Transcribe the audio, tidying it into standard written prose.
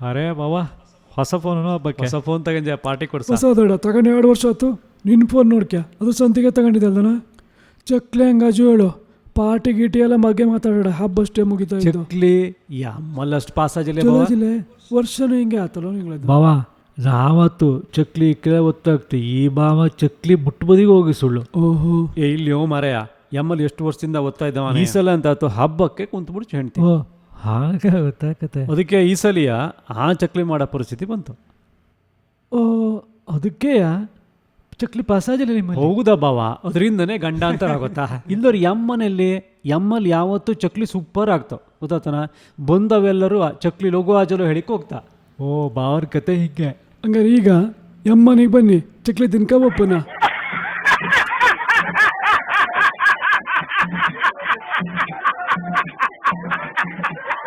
ಅರೇ ಬಾವ ಹೊಸ ಫೋನು ಹಬ್ಬಕ್ಕೆ ಹೊಸ ಫೋನ್ ತಗೊಂಡೆ ಪಾರ್ಟಿ ಕೊಡ್ಸ. ಹೊಸದಡ ತಗೊಂಡು 2 ವರ್ಷ ಆಯ್ತು. ನಿನ್ನ ಫೋನ್ ನೋಡ್ಕ್ಯ ಅದು ಸಂತಿಗೆ ತಗೊಂಡಿದ್ದಲ್ದನ. ಚಕ್ಲಿ ಹಂಗಾಜು ಹೇಳು, ಪಾರ್ಟಿ ಗೀಟಿ ಎಲ್ಲ ಬಗ್ಗೆ ಮಾತಾಡೋಣ. ಹಬ್ಬ ಅಷ್ಟೇ ಮುಗಿತಾ ಇದ್ದು. ಚಕ್ಲಿ ಯಮ್ಮಲ್ಲಷ್ಟು ಪಾಸಾಜಿಲ್ಲ ವರ್ಷನೂ ಹಿಂಗೆ ಆತಲ್ಲ ನಿಂಗಳದ್ದು. ಬಾವ ನಾವತ್ತು ಚಕ್ಲಿ ಕೆಲ ಒತ್ತಾಗ್ತಿ, ಈ ಬಾವ ಚಕ್ಲಿ ಬುಟ್ಟು ಬದಿಗೆ ಹೋಗಿ ಸುಳ್ಳು. ಓಹೋ ಇಲ್ಲಿ ಮಾರಯ್ಯ ಎಮ್ಮಲ್ಲಿ ಎಷ್ಟು ವರ್ಷದಿಂದ ಓದ್ತಾ ಇದ್ದವ. ಈ ಸಲ ಅಂತ ಆಯ್ತು ಹಬ್ಬಕ್ಕೆ ಕುಂತ್ಬಿಟ್ಟು ಹೆಣ್ತಿ. ಓ ಹಾಗ ಗೊತ್ತಾಗತ್ತೆ. ಅದಕ್ಕೆ ಈ ಸಲಿಯ ಆ ಚಕ್ಲಿ ಮಾಡೋ ಪರಿಸ್ಥಿತಿ ಬಂತು. ಓ ಅದಕ್ಕೆ ಚಕ್ಲಿ ಪಾಸಾಜಿಲ್ಲ ನಿಮ್ಮ. ಹೌದಾ ಬಾವ, ಅದರಿಂದನೇ ಗಂಡಾಂತರ ಆಗುತ್ತಾ. ಇಲ್ಲವ್ರು ಎಮ್ಮನಲ್ಲಿ ಯಾವತ್ತೂ ಚಕ್ಲಿ ಸೂಪರ್ ಆಗ್ತಾವ ಗೊತ್ತಾತನ. ಬಂದವೆಲ್ಲರೂ ಚಕ್ಲಿ ಲೋಗೋ ಆಜಲು ಹೇಳಿಕ್ ಹೋಗ್ತಾ. ಓ ಬಾವ್ರ ಕತೆ ಹೀಗೆ. ಹಂಗಾರೆ ಈಗ ಎಮ್ಮನಿಗೆ ಬನ್ನಿ ಚಕ್ಲಿ ತಿನ್ಕ ಬಪ್ಪನ.